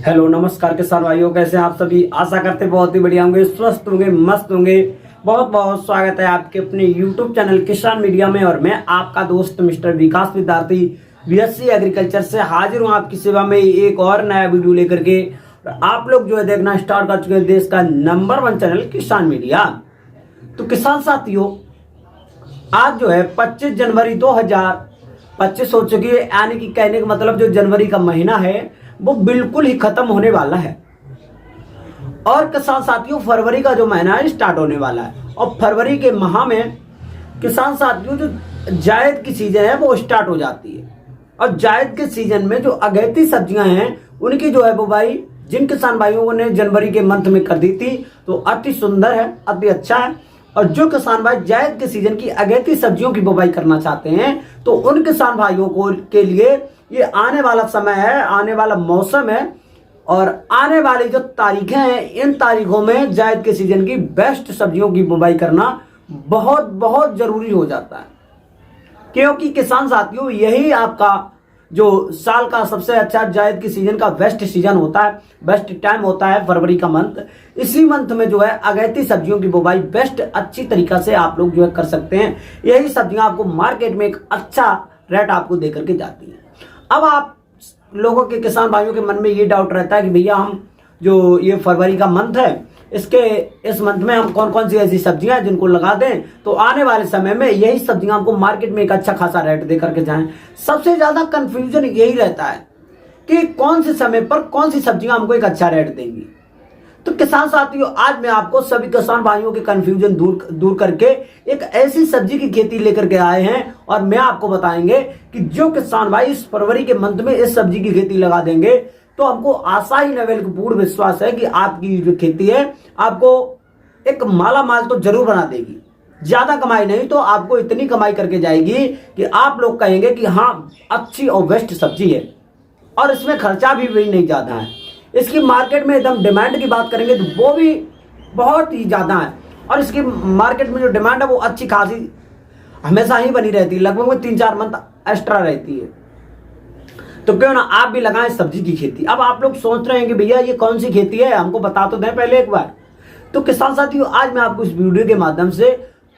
Hello नमस्कार किसान भाइयों, कैसे हैं आप सभी। आशा करते बहुत ही बढ़िया होंगे, स्वस्थ होंगे, मस्त होंगे। बहुत बहुत स्वागत है आपके अपने YouTube चैनल किसान मीडिया में। और मैं आपका दोस्त मिस्टर विकास विद्यार्थी BSc एग्रीकल्चर से हाजिर हूं आपकी सेवा में एक और नया वीडियो लेकर के। आप लोग जो है देखना स्टार्ट कर चुके हैं देश का नंबर 1 चैनल किसान मीडिया। तो किसान साथियों, आज जो है 25 जनवरी 2025 हो चुकी है, यानी कि कहने का मतलब जो जनवरी का महीना है वो बिल्कुल ही खत्म होने वाला है। और किसान साथियों, फरवरी का जो महीना है स्टार्ट होने वाला है। और फरवरी के माह में किसान साथियों जो जायद की सीजन है वो स्टार्ट हो जाती है। और जायद के सीजन में जो अगैती सब्जियां हैं उनकी जो है बुवाई जिन किसान भाइयों ने जनवरी के मंथ में कर दी थी तो अति सुंदर है, अति अच्छा है। और जो किसान भाई जायद के सीजन की अगैती सब्जियों की बुवाई करना चाहते हैं तो उन किसान भाइयों को के लिए ये आने वाला समय है, आने वाला मौसम है। और आने वाली जो तारीखें हैं इन तारीखों में जायद के सीजन की बेस्ट सब्जियों की बुवाई करना बहुत बहुत जरूरी हो जाता है। क्योंकि किसान साथियों, यही आपका जो साल का सबसे अच्छा जायद की सीजन का बेस्ट सीजन होता है, बेस्ट टाइम होता है फरवरी का मंथ। इसी मंथ में जो है अगैती सब्जियों की बुवाई बेस्ट अच्छी तरीका से आप लोग जो है कर सकते हैं। यही सब्जियां आपको मार्केट में एक अच्छा रेट आपको दे करके जाती है। अब आप लोगों के किसान भाइयों के मन में ये डाउट रहता है कि भैया हम जो ये फरवरी का मंथ है इस मंथ में हम कौन कौन सी ऐसी सब्जियां हैं जिनको लगा दें तो आने वाले समय में यही सब्जियां हमको मार्केट में एक अच्छा खासा रेट दे करके जाएं। सबसे ज्यादा कंफ्यूजन यही रहता है कि कौन से समय पर कौन सी सब्जियां हमको एक अच्छा रेट देंगी। तो किसान साथियों, आज मैं आपको सभी किसान भाइयों के कंफ्यूजन दूर करके एक ऐसी सब्जी की खेती लेकर के आए हैं। और मैं आपको बताएंगे कि जो किसान भाई इस फरवरी के मंथ में इस सब्जी की खेती लगा देंगे तो हमको आशा ही नवेल का पूर्ण विश्वास है कि आपकी जो खेती है आपको एक माला माल तो जरूर बना देगी। ज्यादा कमाई नहीं तो आपको इतनी कमाई करके जाएगी कि आप लोग कहेंगे कि हाँ अच्छी और बेस्ट सब्जी है। और इसमें खर्चा भी नहीं ज्यादा है। इसकी मार्केट में एकदम डिमांड की बात करेंगे तो वो भी बहुत ही ज्यादा है। और इसकी मार्केट में जो डिमांड है वो अच्छी खासी हमेशा ही बनी रहती है, लगभग में 3-4 मंथ एक्स्ट्रा रहती है। तो क्यों ना आप भी लगाएं सब्जी की खेती। अब आप लोग सोच रहे हैं कि भैया ये कौन सी खेती है, हमको बता तो दें पहले एक बार। तो किसान साथियों, आज मैं आपको इस वीडियो के माध्यम से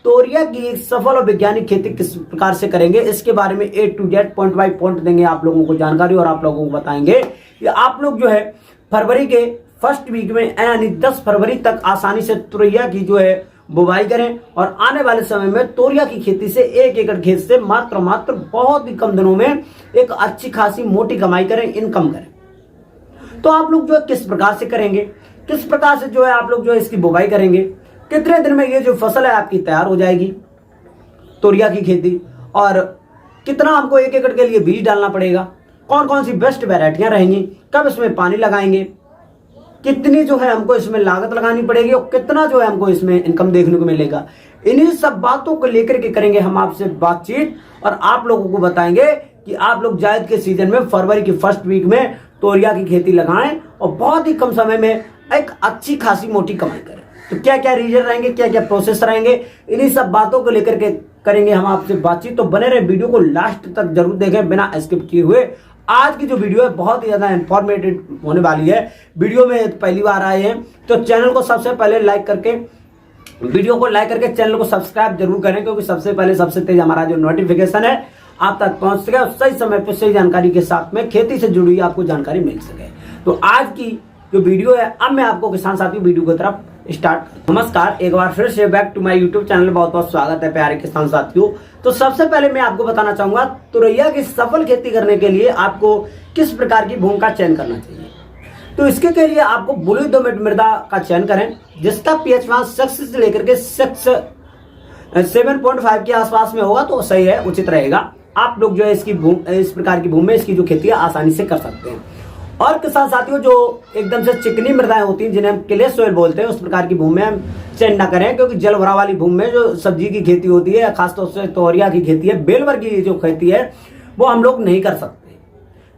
तोरिया की एक सफल और वैज्ञानिक खेती किस प्रकार से करेंगे इसके बारे में A to Z point by point देंगे आप लोगों को जानकारी। और आप लोगों को बताएंगे कि आप लोग जो है फरवरी के फर्स्ट वीक में यानी 10 फरवरी तक आसानी से तोरिया की जो है बुवाई करें। और आने वाले समय में तोरिया की खेती से 1 एकड़ खेत से मात्र बहुत ही कम दिनों में एक अच्छी खासी मोटी कमाई करें, इनकम करें। तो आप लोग जो है किस प्रकार से करेंगे, किस प्रकार से जो है आप लोग जो है इसकी बुवाई करेंगे, कितने दिन में ये जो फसल है आपकी तैयार हो जाएगी तोरिया की खेती, और कितना हमको 1 एकड़ के लिए बीज डालना पड़ेगा, कौन कौन सी बेस्ट वैरायटियां रहेंगी, कब इसमें पानी लगाएंगे, कितनी जो है हमको इसमें लागत लगानी पड़ेगी और कितना जो है हमको इसमें इनकम देखने को मिलेगा। इन्हीं सब बातों को लेकर के करेंगे हम आपसे बातचीत। और आप लोगों को बताएंगे कि आप लोग जायद के सीजन में फरवरी की फर्स्ट वीक में तोरिया की खेती लगाएं और बहुत ही कम समय में एक अच्छी खासी मोटी कमाई करें। तो क्या क्या रीजन रहेंगे, क्या क्या प्रोसेस रहेंगे, इन्हीं सब बातों को लेकर के करेंगे हम आपसे बातचीत। तो बने रहे, वीडियो को लास्ट तक जरूर देखें बिना स्किप किए हुए। आज की जो वीडियो है बहुत ही ज्यादा इंफॉर्मेटिव होने वाली है। वीडियो में पहली बार आए हैं तो चैनल को सबसे पहले लाइक करके वीडियो को लाइक करके चैनल को सब्सक्राइब जरूर करें, क्योंकि सबसे पहले सबसे तेज हमारा जो नोटिफिकेशन है आप तक पहुंच सके और सही समय पर सही जानकारी के साथ में खेती से जुड़ी हुई आपको जानकारी मिल सके। तो आज की जो वीडियो है अब मैं आपको किसान साथियों वीडियो की तरफ स्टार्ट। नमस्कार, एक बार फिर से back to my YouTube channel, बहुत बहुत स्वागत है प्यारे किसान साथियों। तो सबसे पहले मैं आपको बताना चाहूंगा तोरैया की सफल खेती करने के लिए आपको किस प्रकार की भूमि का चयन करना चाहिए। तो इसके के लिए आपको बलुई दोमट मृदा का चयन करें जिसका पीएच मान 6 से लेकर के 7.5 के आसपास में होगा तो सही है, उचित रहेगा। आप लोग जो है इस प्रकार की भूमि में इसकी जो खेती है आसानी से कर सकते हैं। और किसान साथियों, जो एकदम से चिकनी मृदाएं होती हैं जिन्हें हम क्ले सोइल बोलते हैं उस प्रकार की भूमि में हम चयन न करें, क्योंकि जल भराव वाली भूमि में जो सब्जी की खेती होती है, खासतौर से तोरिया की खेती है, बेलवर की जो खेती है वो हम लोग नहीं कर सकते।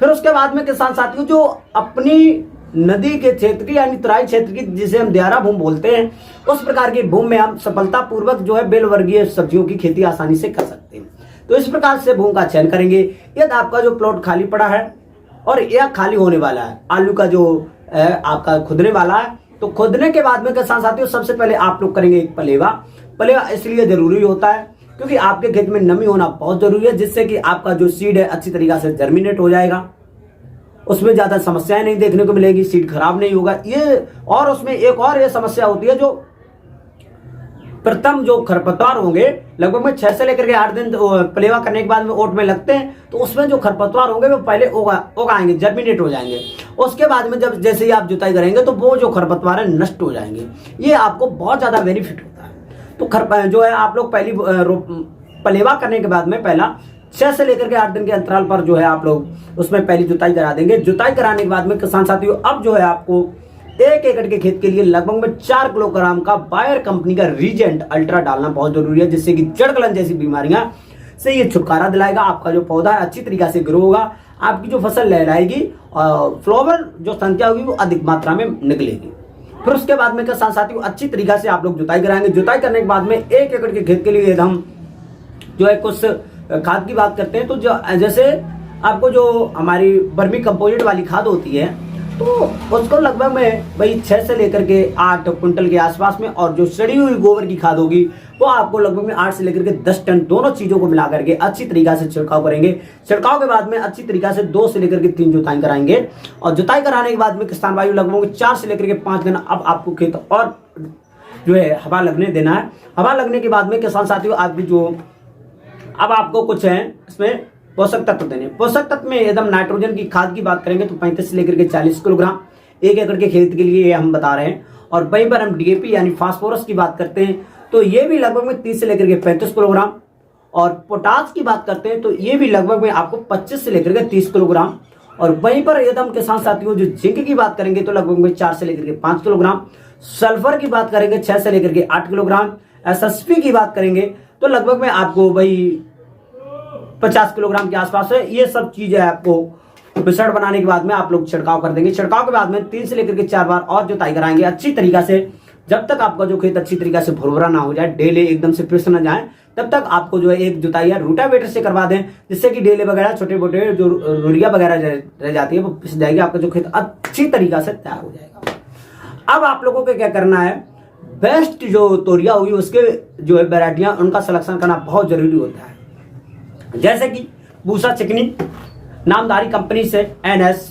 फिर उसके बाद में किसान साथियों, जो अपनी नदी के क्षेत्र की यानी तराई क्षेत्र की जिसे हम दियारा भूमि बोलते हैं उस प्रकार की भूमि में हम सफलता पूर्वक जो है बेलवर्गीय सब्जियों की खेती आसानी से कर सकते हैं। तो इस प्रकार से भूमि का चयन करेंगे। यदि आपका जो प्लॉट खाली पड़ा है और यह खाली होने वाला है। आलू का जो आपका खुदने वाला है, तो खुदने के बाद में किसान साथियों सबसे पहले आप लोग करेंगे एक पलेवा। पलेवा इसलिए जरूरी होता है क्योंकि आपके खेत में नमी होना बहुत जरूरी है, जिससे कि आपका जो सीड है अच्छी तरीके से जर्मिनेट हो जाएगा, उसमें ज्यादा समस्याएं नहीं देखने को मिलेगी, सीड खराब नहीं होगा। ये और उसमें एक और ये समस्या होती है, जो प्रथम जो खरपतवार होंगे लगभग में 6 से लेकर के 8 दिन पलेवा करने के बाद में ओट में लगते हैं, तो उसमें जो खरपतवार होंगे वो पहले उगाएंगे, जर्मिनेट हो जाएंगे। उसके बाद में जब जैसे ही आप जुताई करेंगे तो वो जो खरपतवार है नष्ट हो जाएंगे। ये आपको बहुत ज्यादा बेनिफिट होता है। तो जो है आप लोग पहली पलेवा करने के बाद में पहला 6 से लेकर के 8 दिन के अंतराल पर जो है आप लोग उसमें पहली जुताई करा देंगे। जुताई कराने के बाद में किसान साथियों अब जो है आपको 1 एकड़ के खेत के लिए लगभग में 4 किलोग्राम का बायर कंपनी का रीजेंट अल्ट्रा डालना बहुत जरूरी है, जिससे कि जड़ गलन जैसी बीमारियां से ये छुटकारा दिलाएगा। आपका जो पौधा है अच्छी तरीके से ग्रो होगा, आपकी जो फसल लहराएगी और फ्लावर जो संख्या होगी वो अधिक मात्रा में निकलेगी। फिर उसके बाद में किसान साथियों अच्छी तरीके से आप लोग जुताई कराएंगे। जुताई करने के बाद में 1 एकड़ के खेत के लिए हम जो है कुछ खाद की बात करते हैं, तो जो जैसे आपको जो हमारी वर्मी कंपोजिट वाली खाद होती है, तो उसको लगभग में भाई 6 से लेकर के 8 कुंटल के आसपास में, और जो सड़ी हुई गोबर की खाद होगी वो आपको लगभग में 8 से लेकर के 10 टन दोनों चीजों को मिला करके अच्छी तरीके से छिड़काव करेंगे। छिड़काव के बाद में अच्छी तरीके से 2 से लेकर के 3 जुताई कराएंगे, और जुताई कराने के बाद में किसान भाई लगभग 4 से लेकर के 5 दिन अब आपको खेत और जो है हवा लगने देना है। हवा लगने के बाद में किसान साथियों आपकी जो अब आपको कुछ है इसमें पोषक तत्व देने। पोषक तत्व में एकदम नाइट्रोजन की खाद की बात करेंगे तो 35 से लेकर के 40 किलोग्राम 1 एकड़ के खेत के लिए हम बता रहे हैं। और वहीं पर हम डीएपी यानी फास्फोरस की बात करते हैं तो ये भी लगभग में 30 से लेकर के 35 किलोग्राम। और पोटास की बात करते हैं तो ये भी लगभग में आपको 25 से लेकर के 30 किलोग्राम। और वहीं पर एकदम किसान साथियों जो जिंक की बात करेंगे तो लगभग में 4 से लेकर के 5 किलोग्राम। सल्फर की बात करेंगे 6 से लेकर के 8 किलोग्राम। एसएसपी की बात करेंगे तो लगभग में आपको वही 50 किलोग्राम के आसपास है। ये सब चीजें आपको मिश्रण बनाने के बाद में आप लोग छिड़काव कर देंगे। छिड़काव के बाद में 3 से लेकर के 4 बार और जुताई कराएंगे अच्छी तरीका से, जब तक आपका जो खेत अच्छी तरीके से भुरभुरा ना हो जाए, डेले एकदम से पिस न जाए, तब तक आपको जो है एक जुताई है रूटावेटर से करवा दें, जिससे कि डेले वगैरह छोटे मोटे जो रुरिया वगैरह रह जाती है वो पिस जाएगी, आपका जो खेत अच्छी तरीका से तैयार हो जाएगा। अब आप लोगों को क्या करना है, बेस्ट जो तोरिया होगी उसके जो है वैरायटियां उनका सिलेक्शन करना बहुत जरूरी होता है। जैसे कि पूसा चिकनी नामदारी कंपनी से NS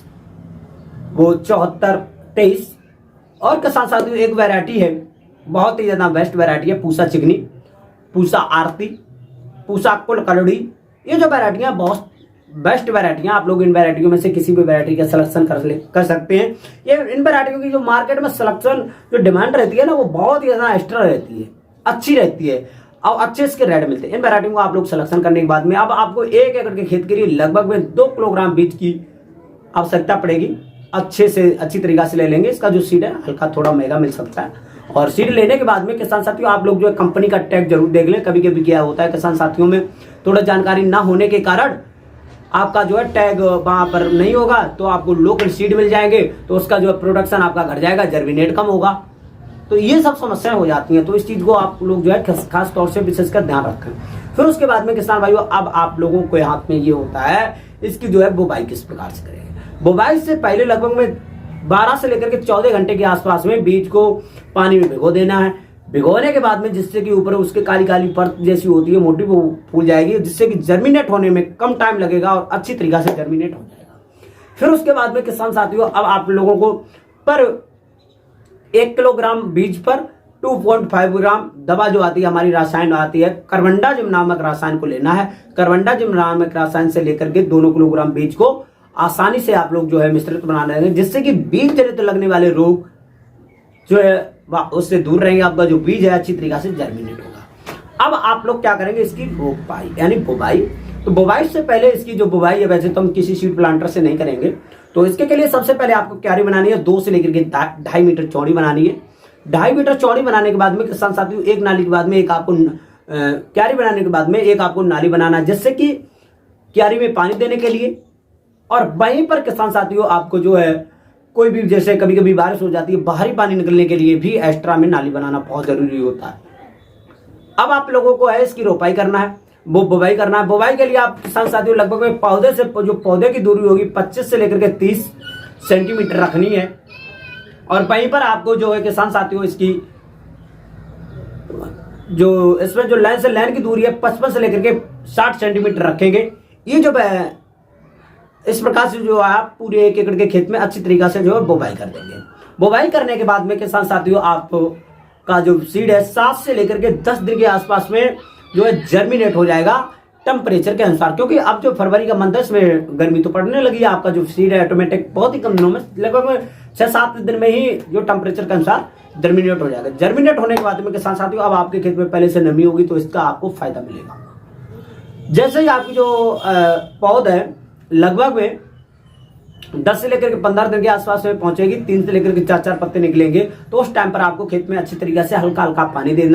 वो 7423, और किसान साथियों एक वैरायटी है बहुत ही ज्यादा बेस्ट वैरायटी है पूसा चिकनी, पूसा आरती, पूसा कुल कलड़ी। ये जो वैरायटियां बहुत बेस्ट वैरायटियां, आप लोग इन वैरायटियों में से किसी भी वैरायटी का सिलेक्शन कर सकते हैं। ये इन वैरायटियों की जो मार्केट में सिलेक्शन जो डिमांड रहती है ना वो बहुत ही ज्यादा एक्स्ट्रा रहती है, अच्छी रहती है और अच्छे इसके रेट मिलते हैं। इन वैरायटियों को आप लोग सिलेक्शन करने के बाद में अब आपको 1 एकड़ के खेत के लिए लगभग में 2 किलोग्राम बीज की आवश्यकता पड़ेगी। अच्छे से अच्छी तरीका से ले लेंगे। इसका जो सीड है हल्का थोड़ा महंगा मिल सकता है, और सीड लेने के बाद में किसान साथियों आप लोग जो है कंपनी का टैग जरूर देख लें। कभी कभी क्या होता है किसान साथियों में थोड़ा जानकारी ना होने के कारण आपका जो है टैग वहां पर नहीं होगा, तो आपको लोकल सीड मिल जाएंगे, तो उसका जो है प्रोडक्शन आपका घट जाएगा, जर्मिनेट कम होगा, तो ये सब समस्याएं हो जाती हैं। तो इस चीज को आप लोग जो है खास तौर से विशेषकर ध्यान रखें। फिर उसके बाद में किसान भाइयों अब आप लोगों के हाथ में ये होता है इसकी जो है बुवाई किस प्रकार से करेंगे। बुवाई से पहले लगभग में 12 से लेकर के 14 घंटे के आसपास में बीज को पानी में भिगो देना है। भिगोने के बाद में जिससे कि ऊपर उसके काली काली परत जैसी होती है मोटी वो फूल जाएगी, जिससे कि जर्मिनेट होने में कम टाइम लगेगा और अच्छी तरीके से जर्मिनेट हो जाएगा। फिर उसके बाद में किसान साथियों अब आप लोगों को पर 1 किलोग्राम बीज पर 2.5 ग्राम दवा जो आती है हमारी रासायन आती है कार्बेंडाजिम नामक रासायन को लेना है। कार्बेंडाजिम नामक रासायन से लेकर के 2 किलोग्राम बीज को आसानी से आप लोग जो है मिश्रित बना लेंगे, जिससे कि बीज जनित लगने वाले रोग जो है उससे दूर रहेंगे। आपका जो बीज है अच्छी तरीके से जर्मिनेट होगा। अब आप लोग क्या करेंगे, इसकी बुवाई यानी बुवाई। तो बुवाई से पहले इसकी जो बुवाई है वैसे तो हम किसी सीड प्लांटर से नहीं करेंगे, तो इसके लिए सबसे पहले आपको क्यारी बनानी है 2 से लेकर के 2.5 मीटर चौड़ी बनानी है। 2.5 मीटर चौड़ी बनाने के बाद में किसान साथियों एक नाली के बाद में एक आपको क्यारी बनाने के बाद में एक आपको नाली बनाना है, जिससे कि क्यारी में पानी देने के लिए, और वहीं पर किसान साथियों आपको जो है कोई भी जैसे कभी कभी बारिश हो जाती है बाहरी पानी निकलने के लिए भी एक्स्ट्रा में नाली बनाना बहुत जरूरी होता है। अब आप लोगों को है इसकी रोपाई करना है। वो बुवाई करना है। बुवाई के लिए आप किसान साथियों लगभग में पौधे से जो पौधे की दूरी होगी 25 से लेकर के 30 सेंटीमीटर रखनी है। और वहीं पर आपको जो है किसान साथियों इसकी जो इसमें जो लाइन से लाइन की दूरी है 55 से लेकर के 60 सेंटीमीटर रखेंगे। ये जो इस प्रकार से जो आप पूरे 1 एकड़ के खेत में अच्छी तरीके से जो है बुवाई कर देंगे। बुवाई करने के बाद में किसान साथियों आपका जो सीड है 7 से लेकर के 10 दिन के आसपास में जो है जर्मिनेट हो जाएगा टेम्परेचर के अनुसार, क्योंकि अब जो फरवरी का मंथ है इसमें गर्मी तो पड़ने लगी है। आपका जो सीड है ऑटोमेटिक बहुत ही कम दिनों में लगभग 6-7 दिन में ही जो टेम्परेचर के अनुसार जर्मिनेट हो जाएगा। जर्मिनेट होने के बाद में किसान साथियों अब आपके खेत में पहले से नमी होगी तो इसका आपको फायदा मिलेगा। जैसे ही आपकी जो पौध है लगभग में 10 से लेकर के 15 दिन के आसपास में पहुंचेगी, 3 से लेकर के 4 पत्ते निकलेंगे, तो उस टाइम पर आपको खेत में अच्छी तरीके से हल्का हल्का पानी दे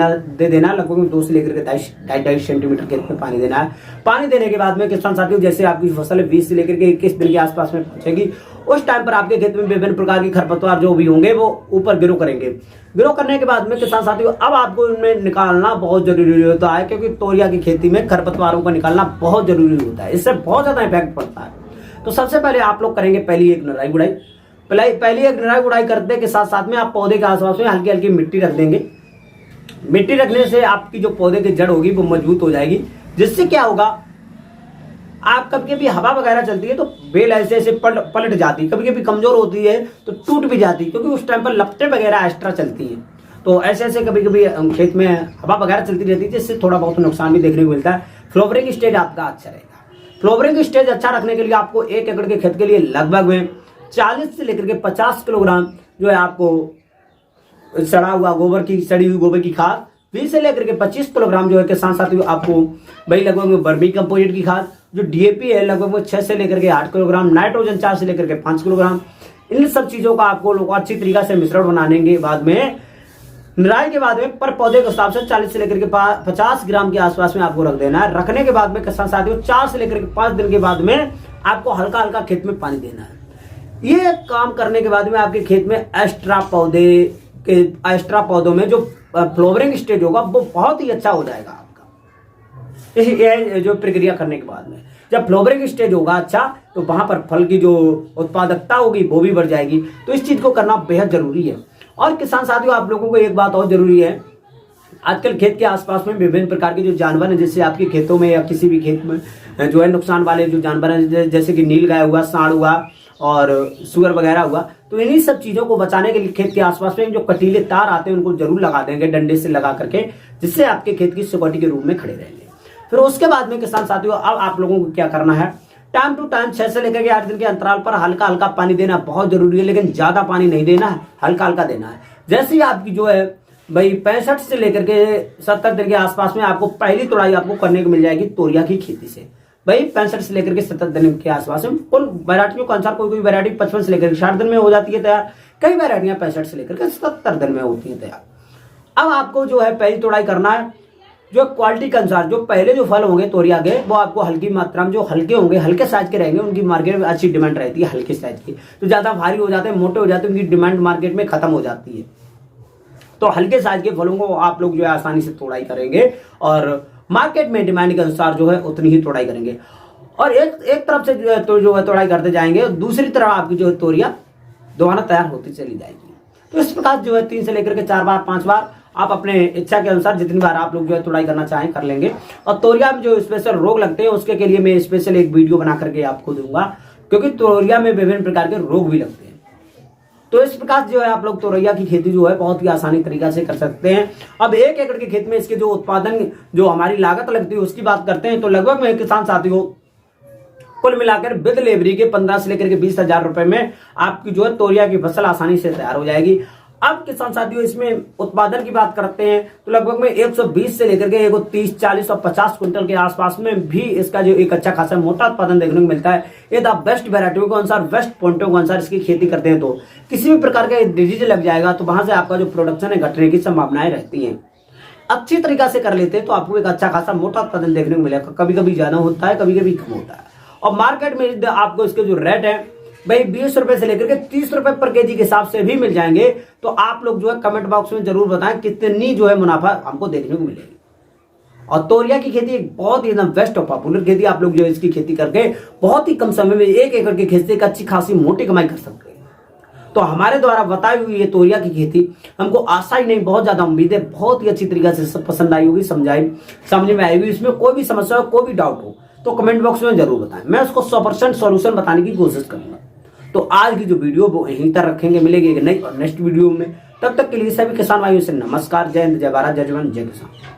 देना है। लगभग 2 से लेकर के 2.5 सेंटीमीटर खेत में पानी देना है। पानी देने के बाद में किसान साथियों जैसे आपकी फसल है 20 से लेकर के 21 दिन के आसपास में पहुंचेगी, उस टाइम पर आपके खेत में विभिन्न प्रकार की खरपतवार जो भी होंगे वो ऊपर ग्रो करेंगे। ग्रो करने के बाद में किसान साथियों अब आपको इनमें निकालना बहुत जरूरी होता है, क्योंकि तोरिया की खेती में खरपतवारों को निकालना बहुत जरूरी होता है, इससे बहुत ज्यादा इफेक्ट पड़ता है। तो सबसे पहले आप लोग करेंगे पहली एक निराई गुड़ाई। पहली एक निराई गुड़ाई करने के साथ साथ में आप पौधे के आसपास में हल्की हल्की मिट्टी रख देंगे। मिट्टी रखने से आपकी जो पौधे की जड़ होगी वो मजबूत हो जाएगी, जिससे क्या होगा आप कभी कभी हवा वगैरह चलती है तो बेल ऐसे ऐसे पलट जाती है, कभी कभी कमजोर होती है तो टूट भी जाती है, क्योंकि उस टाइम पर लपटें वगैरह एक्स्ट्रा चलती है। तो ऐसे ऐसे कभी कभी खेत में हवा वगैरह चलती रहती है, जिससे थोड़ा बहुत नुकसान भी देखने को मिलता है। फ्लावरिंग स्टेज आपका अच्छा रहेगा। फ्लावरिंग स्टेज अच्छा रखने के लिए आपको 1 एकड़ के खेत के लिए लगभग में 40 से लेकर के 50 किलोग्राम जो है आपको सड़ा हुआ सड़ी हुई गोबर की खाद, 20 से लेकर के 25 किलोग्राम जो है किसान साथियों आपको भाई लगभग में वर्मी कंपोजिट की खाद, जो डीएपी है लगभग में 6 से लेकर के 8 किलोग्राम, नाइट्रोजन 4 से लेकर के 5 किलोग्राम। इन सब चीजों का आपको अच्छी तरीके से मिश्रण बनाने के बाद में निराई के बाद में पर पौधे के हिसाब से 40 से लेकर के 50 ग्राम के आसपास में आपको रख देना है। रखने के बाद में किसान साथियों 4 से लेकर के 5 दिन के बाद में आपको हल्का हल्का खेत में पानी देना है। ये काम करने के बाद में आपके खेत में एक्स्ट्रा पौधों में जो फ्लावरिंग स्टेज होगा वो बहुत ही अच्छा हो जाएगा आपका। ये जो प्रक्रिया करने के बाद में जब फ्लावरिंग स्टेज होगा अच्छा, तो वहां पर फल की जो उत्पादकता होगी वो भी बढ़ जाएगी। तो इस चीज को करना बेहद जरूरी है। और किसान साथियों आप लोगों को एक बात और जरूरी है, आजकल खेत के आसपास में विभिन्न प्रकार के जो जानवर हैं, जैसे आपके खेतों में या किसी भी खेत में जो है नुकसान वाले जो जानवर हैं, जैसे कि नील गाय हुआ, सांड हुआ और सुअर वगैरह हुआ, तो इन्हीं सब चीजों को बचाने के लिए खेत के आसपास में जो कटीले तार आते हैं उनको जरूर लगा देंगे डंडे से लगा करके, जिससे आपके खेत की सिक्योरिटी के रूप में खड़े रहेंगे। फिर उसके बाद में किसान साथियों अब आप लोगों को क्या करना है, टाइम टू टाइम 6 से लेकर के 8 दिन के अंतराल पर हल्का हल्का पानी देना बहुत जरूरी है, लेकिन ज्यादा पानी नहीं देना है, हल्का हल्का देना है। जैसे ही आपकी जो है भाई 65 से लेकर के 70 दिन के आसपास में आपको पहली तोड़ाई आपको करने को मिल जाएगी तोरिया की खेती से। भाई 65 से लेकर के 70 दिन के आसपास में कुल वैरायटियों के अनुसार कोई वैरायटी 55 से लेकर के 60 दिन में हो जाती है तैयार, कई वैरायटियां 65 से लेकर के 70 दिन में होती है तैयार। अब आपको जो है पहली तोड़ाई करना है, जो क्वालिटी के अनुसार जो पहले जो फल होंगे तोरिया के वो आपको हल्की मात्रा में, जो हल्के होंगे हल्के साइज के रहेंगे, उनकी मार्केट में अच्छी डिमांड रहती है हल्के साइज की। तो ज्यादा भारी हो जाते हैं, मोटे हो जाते हैं, उनकी डिमांड मार्केट में खत्म हो जाती है। तो हल्के साइज के फलों को आप लोग जो है आसानी से तोड़ाई करेंगे और मार्केट में डिमांड के अनुसार जो है उतनी ही तोड़ाई करेंगे। और एक तरफ से जो है तोड़ाई करते जाएंगे, दूसरी तरफ आपकी जो है तोरिया दोबारा तैयार होती चली जाएगी। तो इस प्रकार जो है 3 से लेकर के 4 बार 5 बार आप अपने इच्छा के अनुसार जितनी बार आप लोग जो है तोड़ाई करना चाहें कर लेंगे। और तोरिया में जो स्पेशल रोग लगते हैं उसके के लिए मैं स्पेशल एक वीडियो बना करके आपको दूंगा, क्योंकि तोरिया में विभिन्न प्रकार के रोग भी लगते हैं। तो इस प्रकार जो है आप लोग तोरिया की खेती जो है बहुत ही आसानी तरीका से कर सकते हैं। अब 1 एकड़ के खेत में इसके जो उत्पादन जो हमारी लागत लगती है उसकी बात करते हैं, तो लगभग में किसान साथियों कुल मिलाकर विद लेबरी के 15 से लेकर के 20,000 रुपए में आपकी जो है तोरिया की फसल आसानी से तैयार हो जाएगी। अब किसान साथियों इसमें उत्पादन की बात करते हैं तो लगभग में 120 से लेकर के 30, 40 और 50 क्विंटल के आसपास में भी इसका जो एक अच्छा खासा मोटा उत्पादन देखने को मिलता है। यदि आप बेस्ट वैरायटियों के अनुसार, बेस्ट पॉइंटों के अनुसार इसकी खेती करते हैं तो किसी भी प्रकार का डिजीज लग जाएगा तो वहां से आपका जो प्रोडक्शन है घटने की संभावनाएं रहती है। अच्छी तरीका से कर लेते हैं तो आपको एक अच्छा खासा मोटा उत्पादन देखने को मिलेगा। कभी कभी ज्यादा होता है, कभी कभी कम होता है। और मार्केट में आपको इसके जो रेट है भाई 20 रुपए से लेकर के 30 रुपए पर केजी के हिसाब से भी मिल जाएंगे। तो आप लोग जो है कमेंट बॉक्स में जरूर बताएं कितनी जो है मुनाफा हमको देखने को मिलेगी। और तोरिया की खेती एक बहुत ही एकदम बेस्ट और पॉपुलर खेती। आप लोग जो इसकी खेती करके बहुत ही कम समय में 1 एकड़ की खेती से अच्छी खासी मोटी कमाई कर सकते हैं। तो हमारे द्वारा बताई हुई ये तोरिया की खेती हमको आशा ही नहीं, बहुत ज्यादा उम्मीद है बहुत ही अच्छी तरीके से सब पसंद आई होगी, समझ में आई होगी। इसमें कोई भी समस्या हो, कोई भी डाउट हो तो कमेंट बॉक्स में जरूर बताएं, मैं उसको 100% सॉल्यूशन बताने की कोशिश करूंगा। तो आज की जो वीडियो वो यहीं तक रखेंगे, मिलेगी एक नई और नेक्स्ट वीडियो में। तब तक के लिए सभी किसान भाइयों से नमस्कार, जय हिंद, जय भारत, जय जवान, जय किसान।